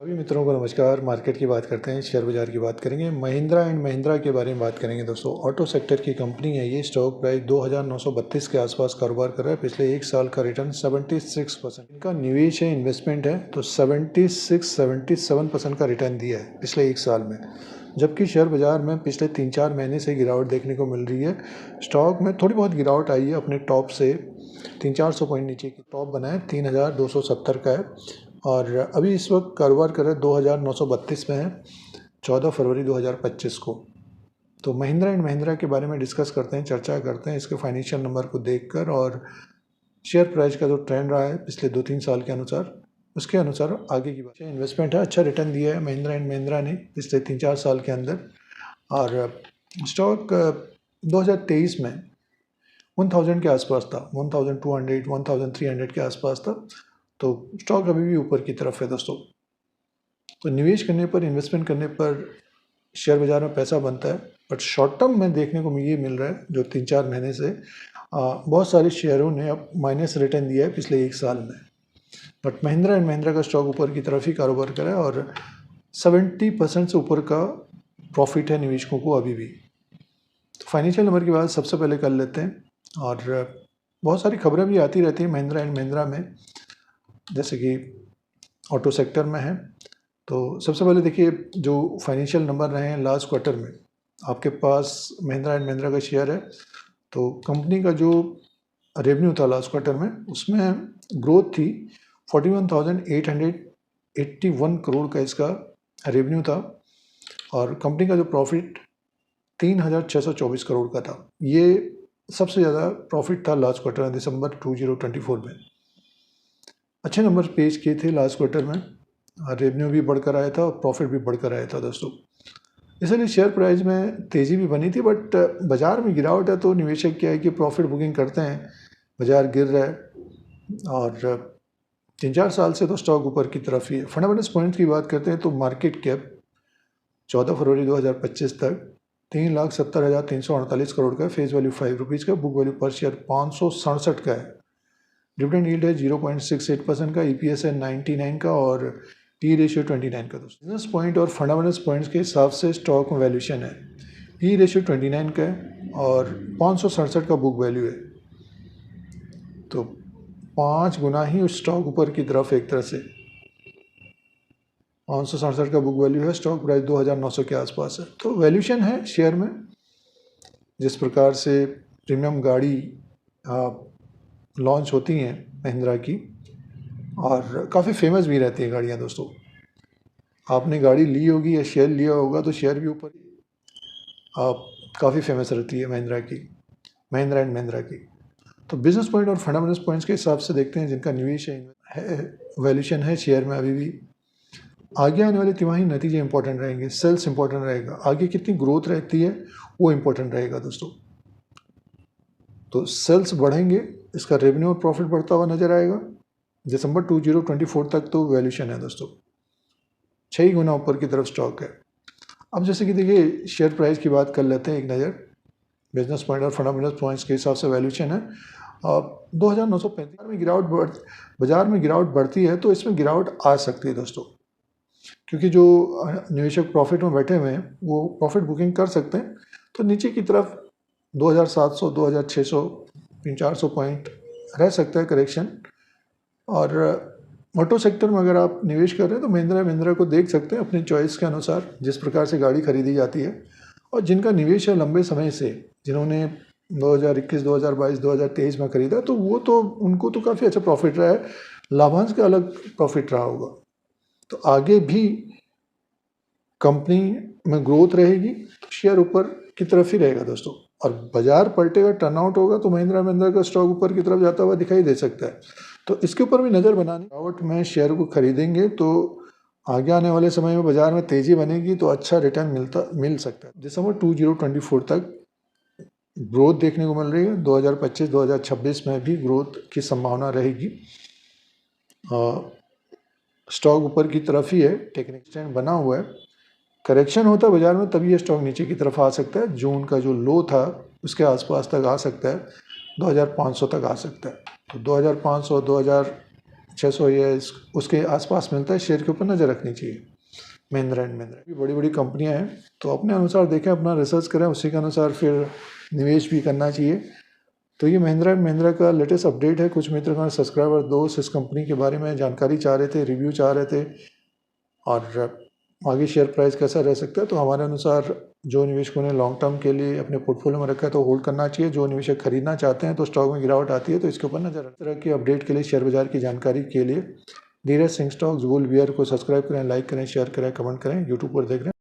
सभी मित्रों को नमस्कार। मार्केट की बात करते हैं, शेयर बाजार की बात करेंगे। महिंद्रा एंड महिंद्रा के बारे में बात करेंगे दोस्तों। ऑटो सेक्टर की कंपनी है ये। स्टॉक प्राइस 2932 के आसपास कारोबार कर रहा है। पिछले एक साल का रिटर्न 76%। इनका निवेश है, इन्वेस्टमेंट है, तो 77% का रिटर्न दिया है पिछले एक साल में। जबकि शेयर बाजार में पिछले 3-4 महीने से गिरावट देखने को मिल रही है। स्टॉक में थोड़ी बहुत गिरावट आई है, अपने टॉप से 300-400 पॉइंट नीचे की टॉप बना है, 3270 का है। और अभी इस वक्त कारोबार कर रहे 2932 में है, 14 फरवरी 2025 को। तो महिंद्रा एंड महिंद्रा के बारे में डिस्कस करते हैं, चर्चा करते हैं इसके फाइनेंशियल नंबर को देखकर और शेयर प्राइस का जो ट्रेंड रहा है पिछले 2-3 साल के अनुसार, उसके अनुसार आगे की बात। इन्वेस्टमेंट है, अच्छा रिटर्न दिया है महिंद्रा एंड महिंद्रा ने पिछले 3-4 साल के अंदर। और स्टॉक 2023 में 1000 के आसपास था, 1200 1300 के आसपास था। तो स्टॉक अभी भी ऊपर की तरफ है दोस्तों। तो निवेश करने पर, इन्वेस्टमेंट करने पर शेयर बाजार में पैसा बनता है, बट शॉर्ट टर्म में देखने को ये मिल रहा है जो 3-4 महीने से बहुत सारे शेयरों ने अब माइनस रिटर्न दिया है पिछले एक साल में। बट महिंद्रा एंड महिंद्रा का स्टॉक ऊपर की तरफ ही कारोबार करा है और 70% से ऊपर का प्रॉफिट है निवेशकों को अभी भी। तो फाइनेंशियल नंबर की बात सबसे पहले कर लेते हैं। और बहुत सारी खबरें भी आती रहती हैं महिंद्रा एंड महिंद्रा में, जैसे कि ऑटो सेक्टर में है। तो सबसे पहले देखिए जो फाइनेंशियल नंबर रहे हैं लास्ट क्वार्टर में, आपके पास महिंद्रा एंड महिंद्रा का शेयर है। तो कंपनी का जो रेवेन्यू था लास्ट क्वार्टर में, उसमें ग्रोथ थी, 41,881 करोड़ का इसका रेवेन्यू था। और कंपनी का जो प्रॉफिट 3,624 करोड़ का था। ये सबसे ज़्यादा प्रॉफिट था लास्ट क्वार्टर में, दिसंबर 2024 में। अच्छे नंबर पेश किए थे लास्ट क्वार्टर में, रेवेन्यू भी बढ़कर आया था और प्रॉफिट भी बढ़कर आया था दोस्तों। इसलिए शेयर प्राइस में तेज़ी भी बनी थी, बट बाज़ार में गिरावट है तो निवेशक क्या है कि प्रॉफिट बुकिंग करते हैं, बाज़ार गिर रहा है। और 3-4 साल से तो स्टॉक ऊपर की तरफ ही है। फंडामेंटल्स पॉइंट की बात करते हैं तो मार्केट कैप 14 फरवरी 2025 तक 3,70,348 करोड़ का, फेस वैल्यू 5 रुपीज़ का, बुक वैल्यू पर शेयर 567 का है। डिविडेंड यील्ड है 0.68% का, ईपीएस है 99 का और पी रेशियो 29 का। दोस्तों बिजनेस पॉइंट और फंडामेंटल्स पॉइंट्स के हिसाब से स्टॉक में वैल्यूशन है, पी रेशियो 29 का है और 567 का बुक वैल्यू है। तो 5 गुना ही उस स्टॉक ऊपर की तरफ एक तरह से। 567 का बुक वैल्यू है, स्टॉक प्राइस 2,900 के आसपास है। तो वैल्यूशन है शेयर में। जिस प्रकार से प्रीमियम गाड़ी लॉन्च होती हैं महिंद्रा की, और काफ़ी फेमस भी रहती है गाड़ियाँ दोस्तों। आपने गाड़ी ली होगी या शेयर लिया होगा तो शेयर भी ऊपर काफ़ी फेमस रहती है महिंद्रा की, महिंद्रा एंड महिंद्रा की। तो बिजनेस पॉइंट और फंडामेंटल्स पॉइंट्स के हिसाब से देखते हैं जिनका निवेश है, वैल्यूशन है शेयर में अभी भी। आगे आने वाले तिमाही नतीजे इंपॉर्टेंट रहेंगे, सेल्स इंपॉर्टेंट रहेगा, आगे कितनी ग्रोथ रहती है वो इंपॉर्टेंट रहेगा दोस्तों। तो सेल्स बढ़ेंगे, इसका रेवेन्यू और प्रॉफिट बढ़ता हुआ नजर आएगा। दिसंबर 2024 तक तो वैल्यूशन है दोस्तों 6 गुना ऊपर की तरफ स्टॉक है। अब जैसे कि देखिए शेयर प्राइस की बात कर लेते हैं एक नज़र। बिजनेस पॉइंट और फंडामेंटल पॉइंट्स के हिसाब से वैल्यूशन है 2,935 में। बाजार में गिरावट बढ़ती है तो इसमें गिरावट आ सकती है दोस्तों, क्योंकि जो निवेशक प्रॉफिट में बैठे हुए हैं वो प्रॉफिट बुकिंग कर सकते हैं। तो नीचे की तरफ 2,700, 2,600, 300-400 पॉइंट रह सकता है करेक्शन। और ऑटो सेक्टर में अगर आप निवेश कर रहे हैं तो महिंद्रा महिंद्रा को देख सकते हैं अपनी चॉइस के अनुसार, जिस प्रकार से गाड़ी खरीदी जाती है। और जिनका निवेश है लंबे समय से, जिन्होंने 2021, 2022, 2023 में खरीदा, तो वो तो उनको तो काफ़ी अच्छा प्रॉफिट रहा है, लाभांश का अलग प्रॉफिट रहा होगा। तो आगे भी कंपनी में ग्रोथ रहेगी तो शेयर ऊपर की तरफ ही रहेगा दोस्तों। और बाजार पलटेगा, टर्नआउट होगा तो महिंद्रा महिंद्रा का स्टॉक ऊपर की तरफ जाता हुआ दिखाई दे सकता है। तो इसके ऊपर भी नज़र बनानी। गिरावट में शेयर को खरीदेंगे तो आगे आने वाले समय में बाजार में तेज़ी बनेगी तो अच्छा रिटर्न मिल सकता है। दिसंबर 2024 तक ग्रोथ देखने को मिल रही है। 2025-2026 में भी ग्रोथ की संभावना रहेगी। स्टॉक ऊपर की तरफ ही है, टेक्निकल स्टैंड बना हुआ है। करेक्शन होता है बाजार में तभी ये स्टॉक नीचे की तरफ आ सकता है। जून का जो लो था उसके आसपास तक आ सकता है, 2,500 तक आ सकता है। तो 2,500, 600 या उसके आसपास मिलता है, शेयर के ऊपर नज़र रखनी चाहिए। महिंद्रा एंड महिंद्रा बड़ी बड़ी कंपनियां हैं, तो अपने अनुसार देखें, अपना रिसर्च करें, उसी के अनुसार फिर निवेश भी करना चाहिए। तो ये महिंद्रा एंड महिंद्रा का लेटेस्ट अपडेट है। कुछ मित्र हमारे सब्सक्राइबर दोस्त इस कंपनी के बारे में जानकारी चाह रहे थे, रिव्यू चाह रहे थे, और आगे शेयर प्राइस कैसा रह सकता है। तो हमारे अनुसार जो निवेशकों ने लॉन्ग टर्म के लिए अपने पोर्टफोलियो में रखा है तो होल्ड करना चाहिए। जो निवेशक खरीदना चाहते हैं तो स्टॉक में गिरावट आती है तो इसके ऊपर नजर रखें। तरह की अपडेट के लिए, शेयर बाजार की जानकारी के लिए Dheeraj Singh stocks bull beer को सब्सक्राइब करें, लाइक करें, शेयर करें, कमेंट करें। यूट्यूब पर देख रहे हैं।